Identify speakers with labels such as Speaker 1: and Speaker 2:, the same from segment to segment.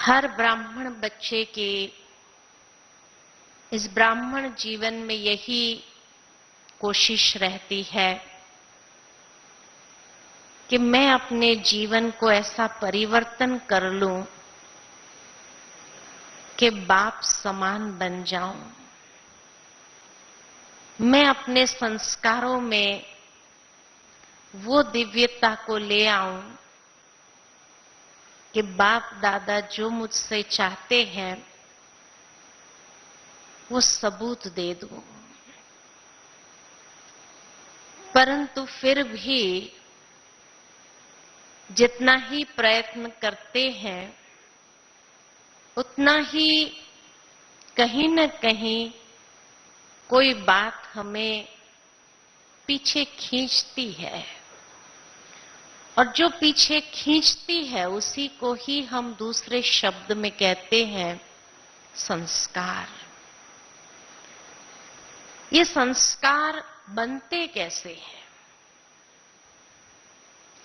Speaker 1: हर ब्राह्मण बच्चे के इस ब्राह्मण जीवन में यही कोशिश रहती है कि मैं अपने जीवन को ऐसा परिवर्तन कर लूं कि बाप समान बन जाऊं। मैं अपने संस्कारों में वो दिव्यता को ले आऊं कि बाप दादा जो मुझसे चाहते हैं वो सबूत दे दूं। परंतु फिर भी जितना ही प्रयत्न करते हैं उतना ही कहीं न कहीं कोई बात हमें पीछे खींचती है, और जो पीछे खींचती है उसी को ही हम दूसरे शब्द में कहते हैं संस्कार। ये संस्कार बनते कैसे हैं?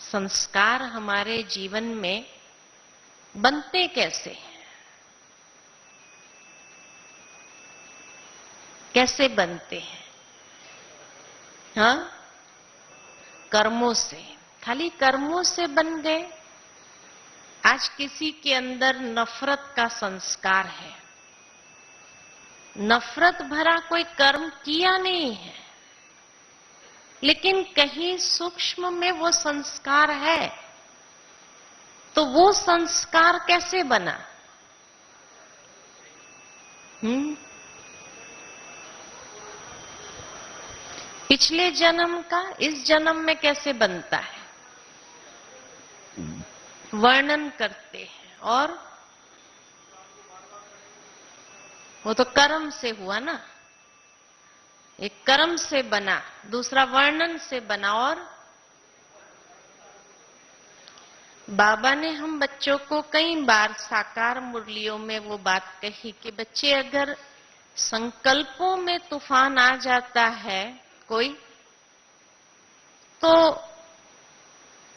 Speaker 1: संस्कार हमारे जीवन में बनते कैसे हैं? कैसे बनते हैं? हाँ, कर्मों से। खाली कर्मों से बन गए? आज किसी के अंदर नफरत का संस्कार है, नफरत भरा कोई कर्म किया नहीं है, लेकिन कहीं सूक्ष्म में वो संस्कार है। तो वो संस्कार कैसे बना? पिछले जन्म का इस जन्म में कैसे बनता है वर्णन करते हैं, और वो तो कर्म से हुआ ना। एक कर्म से बना, दूसरा वर्णन से बना। और बाबा ने हम बच्चों को कई बार साकार मुरलियों में वो बात कही कि बच्चे, अगर संकल्पों में तूफान आ जाता है कोई, तो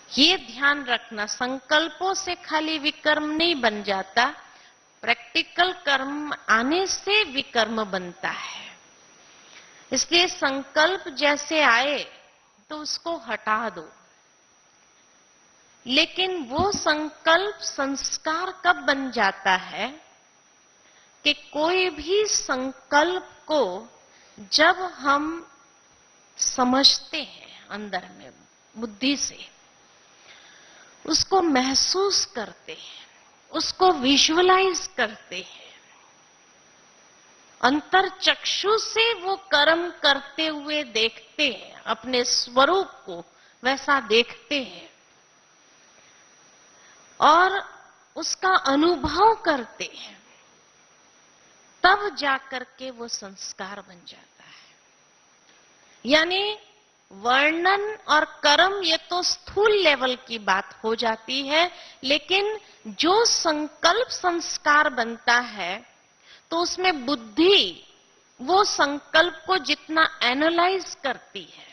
Speaker 1: ये ध्यान रखना, संकल्पों से खाली विकर्म नहीं बन जाता, प्रैक्टिकल कर्म आने से विकर्म बनता है। इसलिए संकल्प जैसे आए तो उसको हटा दो, लेकिन वो संकल्प संस्कार कब बन जाता है कि कोई भी संकल्प को जब हम समझते हैं अंदर में बुद्धि से, उसको महसूस करते हैं, उसको विजुअलाइज करते हैं, अंतर चक्षु से वो कर्म करते हुए देखते हैं, अपने स्वरूप को वैसा देखते हैं और उसका अनुभव करते हैं, तब जाकर के वो संस्कार बन जाता है। यानी वर्णन और कर्म ये तो स्थूल लेवल की बात हो जाती है, लेकिन जो संकल्प संस्कार बनता है तो उसमें बुद्धि वो संकल्प को जितना एनालाइज करती है,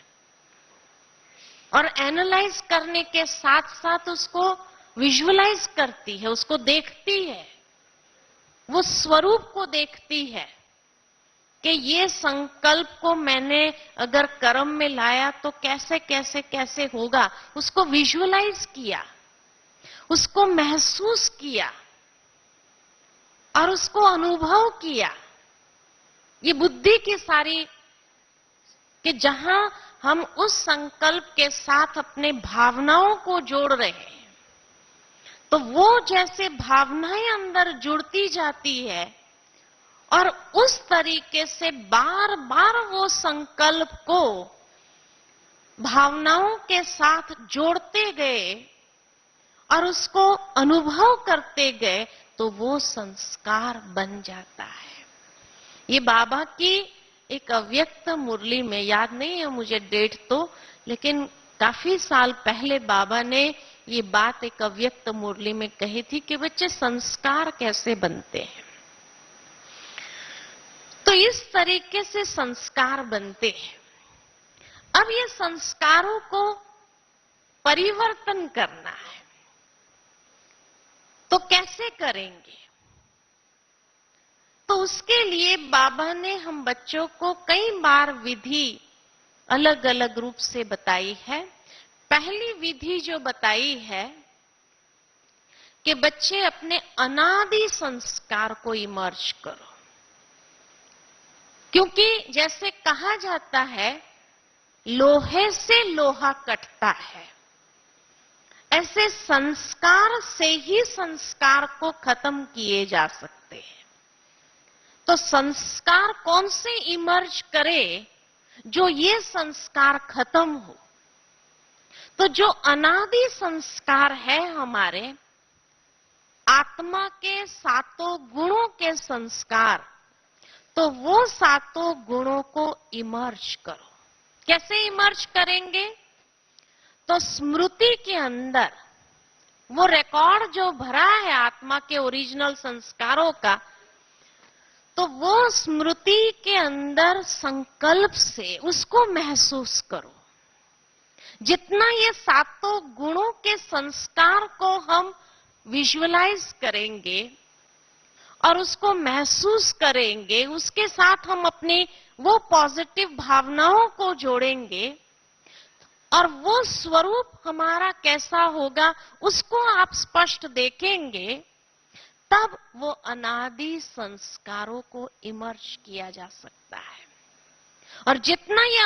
Speaker 1: और एनालाइज करने के साथ साथ उसको विजुअलाइज करती है, उसको देखती है, वो स्वरूप को देखती है कि ये संकल्प को मैंने अगर कर्म में लाया तो कैसे कैसे कैसे होगा, उसको विजुअलाइज किया, उसको महसूस किया और उसको अनुभव किया। ये बुद्धि की सारी कि जहां हम उस संकल्प के साथ अपने भावनाओं को जोड़ रहे हैं, तो वो जैसे भावनाएं अंदर जुड़ती जाती है और उस तरीके से बार बार वो संकल्प को भावनाओं के साथ जोड़ते गए और उसको अनुभव करते गए, तो वो संस्कार बन जाता है। ये बाबा की एक अव्यक्त मुरली में, याद नहीं है मुझे डेट तो, लेकिन काफी साल पहले बाबा ने ये बात एक अव्यक्त मुरली में कही थी कि बच्चे संस्कार कैसे बनते हैं। तो इस तरीके से संस्कार बनते हैं। अब ये संस्कारों को परिवर्तन करना है। तो कैसे करेंगे? तो उसके लिए बाबा ने हम बच्चों को कई बार विधि अलग अलग रूप से बताई है। पहली विधि जो बताई है कि बच्चे अपने अनादि संस्कार को इमर्ज करो, क्योंकि जैसे कहा जाता है लोहे से लोहा कटता है, ऐसे संस्कार से ही संस्कार को खत्म किए जा सकते हैं। तो संस्कार कौन से इमर्ज करे? जो ये संस्कार खत्म हो। तो जो अनादि संस्कार है हमारे आत्मा के सातों गुणों के संस्कार, तो वो सातों गुणों को इमर्ज करो। कैसे इमर्ज करेंगे? तो स्मृति के अंदर वो रिकॉर्ड जो भरा है आत्मा के ओरिजिनल संस्कारों का, तो वो स्मृति के अंदर संकल्प से उसको महसूस करो। जितना ये सातों गुणों के संस्कार को हम विजुअलाइज करेंगे और उसको महसूस करेंगे, उसके साथ हम अपनी वो पॉजिटिव भावनाओं को जोड़ेंगे और वो स्वरूप हमारा कैसा होगा उसको आप स्पष्ट देखेंगे, तब वो अनादि संस्कारों को इमर्ज किया जा सकता है। और जितना ये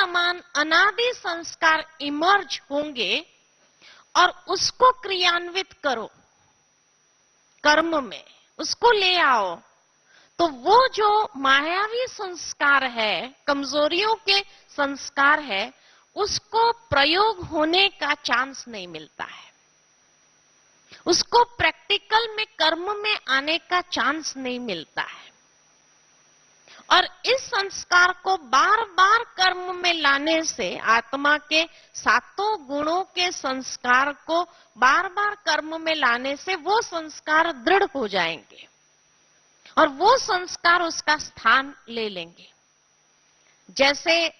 Speaker 1: अनादि संस्कार इमर्ज होंगे और उसको क्रियान्वित करो कर्म में, उसको ले आओ, तो वो जो मायावी संस्कार है, कमजोरियों के संस्कार है, उसको प्रयोग होने का चांस नहीं मिलता है, उसको प्रैक्टिकल में कर्म में आने का चांस नहीं मिलता है। और इस संस्कार को बार बार कर्म में लाने से, आत्मा के सातों गुणों के संस्कार को बार बार कर्म में लाने से वो संस्कार दृढ़ हो जाएंगे और वो संस्कार उसका स्थान ले लेंगे। जैसे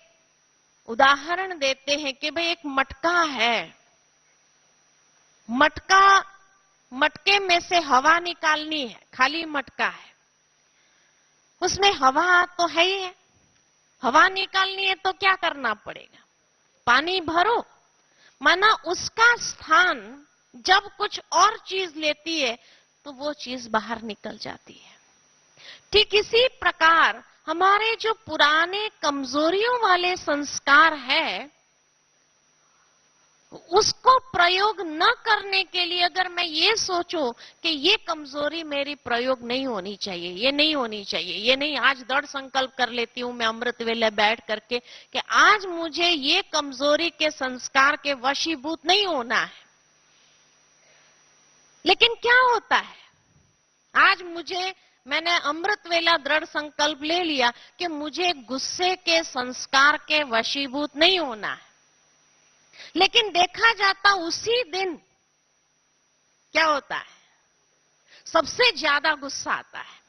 Speaker 1: उदाहरण देते हैं कि भाई एक मटका है, मटके में से हवा निकालनी है, खाली मटका है, उसमें हवा तो है ही है, हवा निकालनी है तो क्या करना पड़ेगा? पानी भरो। माना उसका स्थान जब कुछ और चीज लेती है तो वो चीज बाहर निकल जाती है। ठीक इसी प्रकार हमारे जो पुराने कमजोरियों वाले संस्कार है, उसको प्रयोग न करने के लिए अगर मैं ये सोचूं कि ये कमजोरी मेरी प्रयोग नहीं होनी चाहिए, ये नहीं होनी चाहिए, ये नहीं, आज दृढ़ संकल्प कर लेती हूं मैं अमृत वेले बैठ करके कि आज मुझे ये कमजोरी के संस्कार के वशीभूत नहीं होना है। लेकिन क्या होता है, आज मैंने अमृत वेला दृढ़ संकल्प ले लिया कि मुझे गुस्से के संस्कार के वशीभूत नहीं होना है, लेकिन देखा जाता उसी दिन क्या होता है, सबसे ज्यादा गुस्सा आता है।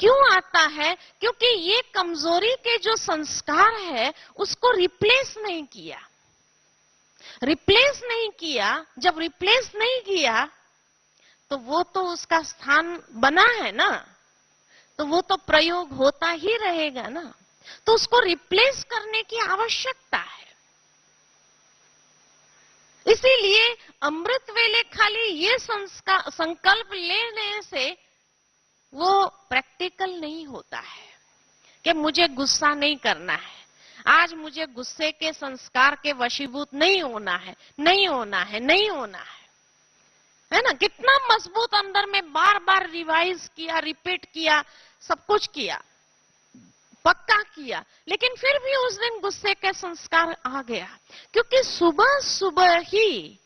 Speaker 1: क्यों आता है? क्योंकि ये कमजोरी के जो संस्कार है उसको रिप्लेस नहीं किया। जब रिप्लेस नहीं किया तो वो तो उसका स्थान बना है ना, तो वो तो प्रयोग होता ही रहेगा ना, तो उसको रिप्लेस करने की आवश्यकता है। इसीलिए अमृत वेले खाली ये संकल्प लेने से वो प्रैक्टिकल नहीं होता है कि मुझे गुस्सा नहीं करना है, आज मुझे गुस्से के संस्कार के वशीभूत नहीं होना है, नहीं होना है, नहीं होना है ना। कितना मजबूत अंदर में बार बार रिवाइज किया, रिपीट किया, सब कुछ किया, पक्का किया, लेकिन फिर भी उस दिन गुस्से के संस्कार आ गया, क्योंकि सुबह सुबह ही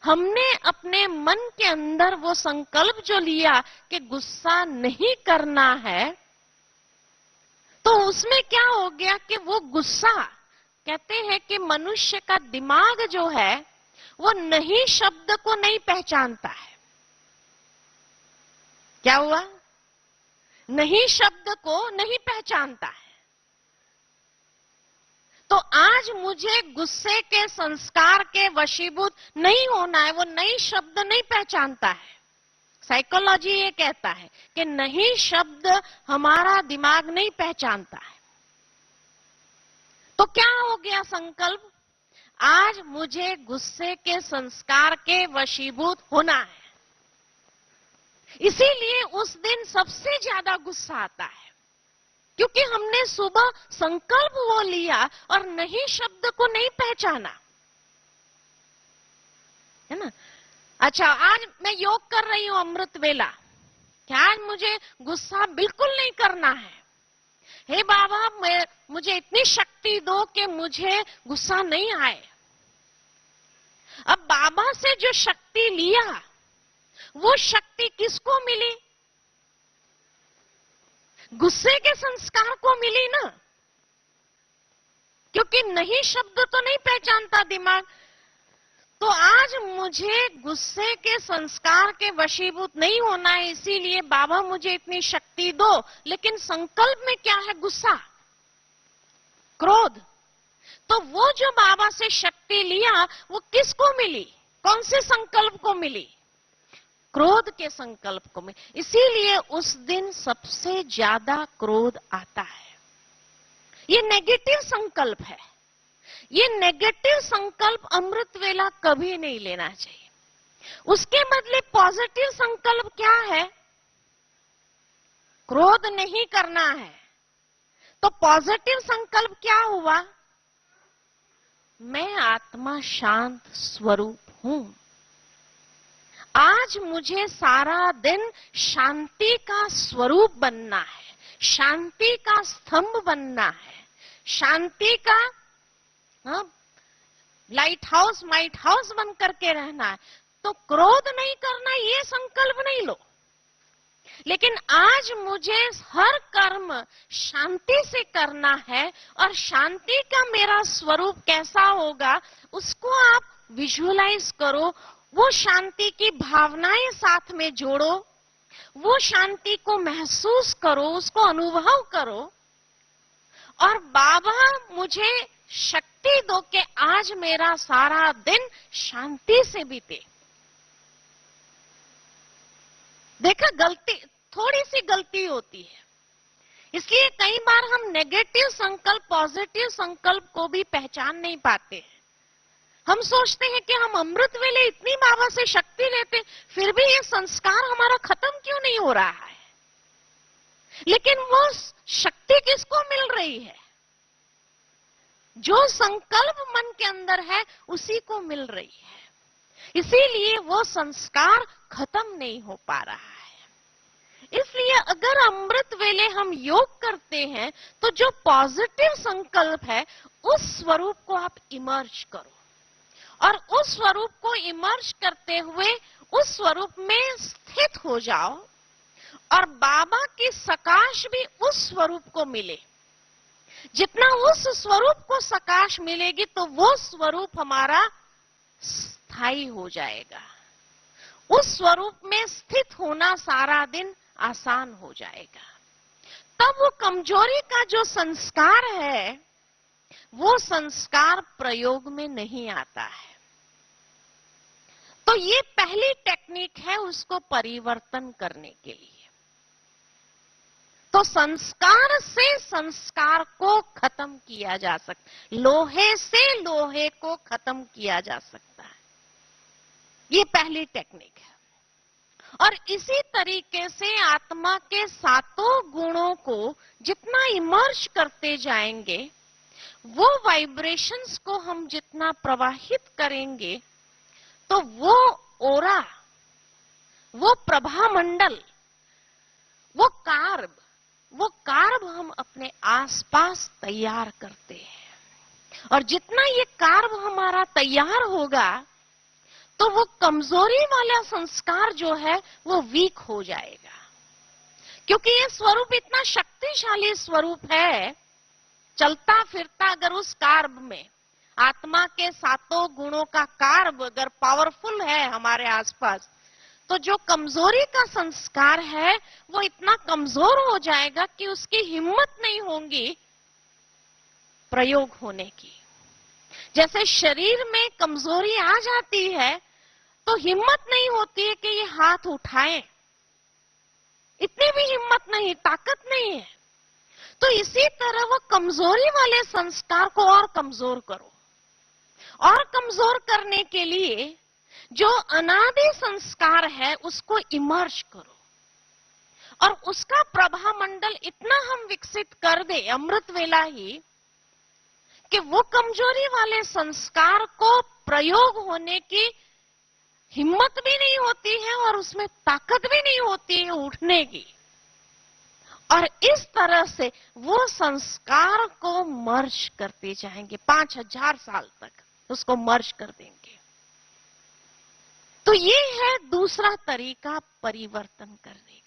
Speaker 1: हमने अपने मन के अंदर वो संकल्प जो लिया कि गुस्सा नहीं करना है, तो उसमें क्या हो गया कि वो गुस्सा, कहते हैं कि मनुष्य का दिमाग जो है वो नहीं शब्द को नहीं पहचानता है। क्या हुआ? नहीं शब्द को नहीं पहचानता है। तो आज मुझे गुस्से के संस्कार के वशीभूत नहीं होना है, वो नई शब्द नहीं पहचानता है, साइकोलॉजी ये कहता है कि नहीं शब्द हमारा दिमाग नहीं पहचानता है। तो क्या हो गया संकल्प? आज मुझे गुस्से के संस्कार के वशीभूत होना है। इसीलिए उस दिन सबसे ज्यादा गुस्सा आता है, क्योंकि हमने सुबह संकल्प वो लिया और नहीं शब्द को नहीं पहचाना, है ना। अच्छा, आज मैं योग कर रही हूं अमृत वेला, क्या आज मुझे गुस्सा बिल्कुल नहीं करना है। हे बाबा, मुझे इतनी शक्ति दो कि मुझे गुस्सा नहीं आए। अब बाबा से जो शक्ति लिया, वो शक्ति किसको मिली? गुस्से के संस्कार को मिली ना, क्योंकि नहीं शब्द तो नहीं पहचानता दिमाग। तो आज मुझे गुस्से के संस्कार के वशीभूत नहीं होना है, इसीलिए बाबा मुझे इतनी शक्ति दो। लेकिन संकल्प में क्या है? गुस्सा, क्रोध। तो वो जो बाबा से शक्ति लिया वो किसको मिली? कौन से संकल्प को मिली? क्रोध के संकल्प को मिली। इसीलिए उस दिन सबसे ज्यादा क्रोध आता है। ये नेगेटिव संकल्प है। ये नेगेटिव संकल्प अमृत वेला कभी नहीं लेना चाहिए। उसके बदले पॉजिटिव संकल्प क्या है? क्रोध नहीं करना है। तो पॉजिटिव संकल्प क्या हुआ? मैं आत्मा शांत स्वरूप हूं। आज मुझे सारा दिन शांति का स्वरूप बनना है, शांति का स्तंभ बनना है, शांति का लाइट हाउस माइट हाउस बन करके रहना है। तो क्रोध नहीं करना, ये संकल्प नहीं लो। लेकिन आज मुझे हर कर्म शांति से करना है, और शांति का मेरा स्वरूप कैसा होगा उसको आप विजुअलाइज करो। वो शांति की भावनाएं साथ में जोड़ो, वो शांति को महसूस करो, उसको अनुभव करो। और बाबा मुझे शक्ति दो कि आज मेरा सारा दिन शांति से बीते। देखा, गलती, थोड़ी सी गलती होती है। इसलिए कई बार हम नेगेटिव संकल्प पॉजिटिव संकल्प को भी पहचान नहीं पाते हैं। हम सोचते हैं कि हम अमृत वेले इतनी बाबा से शक्ति लेते, फिर भी ये संस्कार हमारा खत्म क्यों नहीं हो रहा है? लेकिन वो शक्ति किसको मिल रही है? जो संकल्प मन के अंदर है उसी को मिल रही है। इसीलिए वो संस्कार खत्म नहीं हो पा रहा है। इसलिए अगर अमृत वेले हम योग करते हैं तो जो पॉजिटिव संकल्प है उस स्वरूप को आप इमर्ज करो, और उस स्वरूप को इमर्ज करते हुए उस स्वरूप में स्थित हो जाओ, और बाबा की सकाश भी उस स्वरूप को मिले। जितना उस स्वरूप को सकाश मिलेगी तो वो स्वरूप हमारा स्थायी हो जाएगा। उस स्वरूप में स्थित होना सारा दिन आसान हो जाएगा। तब वो कमजोरी का जो संस्कार है वो संस्कार प्रयोग में नहीं आता है। तो ये पहली टेक्निक है उसको परिवर्तन करने के लिए। तो संस्कार से संस्कार को खत्म किया जा सकता, लोहे से लोहे को खत्म किया जा सकता है। ये पहली टेक्निक है। और इसी तरीके से आत्मा के सातों गुणों को जितना इमर्ज करते जाएंगे, वो वाइब्रेशंस को हम जितना प्रवाहित करेंगे, तो वो ओरा, वो प्रभामंडल, वो कार्ब हम अपने आसपास तैयार करते हैं। और जितना ये कार्ब हमारा तैयार होगा तो वो कमजोरी वाला संस्कार जो है वो वीक हो जाएगा। क्योंकि ये स्वरूप इतना शक्तिशाली स्वरूप है, चलता फिरता अगर उस कार्ब में आत्मा के सातों गुणों का कार्ब अगर पावरफुल है हमारे आसपास, तो जो कमजोरी का संस्कार है वो इतना कमजोर हो जाएगा कि उसकी हिम्मत नहीं होगी प्रयोग होने की। जैसे शरीर में कमजोरी आ जाती है तो हिम्मत नहीं होती है कि ये हाथ उठाएं, इतनी भी हिम्मत नहीं, ताकत नहीं है। तो इसी तरह वो कमजोरी वाले संस्कार को और कमजोर करो, और कमजोर करने के लिए जो अनादि संस्कार है उसको इमर्ज करो, और उसका प्रभा मंडल इतना हम विकसित कर दे अमृत वेला ही कि वो कमजोरी वाले संस्कार को प्रयोग होने की हिम्मत भी नहीं होती है और उसमें ताकत भी नहीं होती है उठने की। और इस तरह से वो संस्कार को मर्ज करते जाएंगे, 5000 साल तक उसको मर्ज कर देंगे। तो ये है दूसरा तरीका परिवर्तन करने का।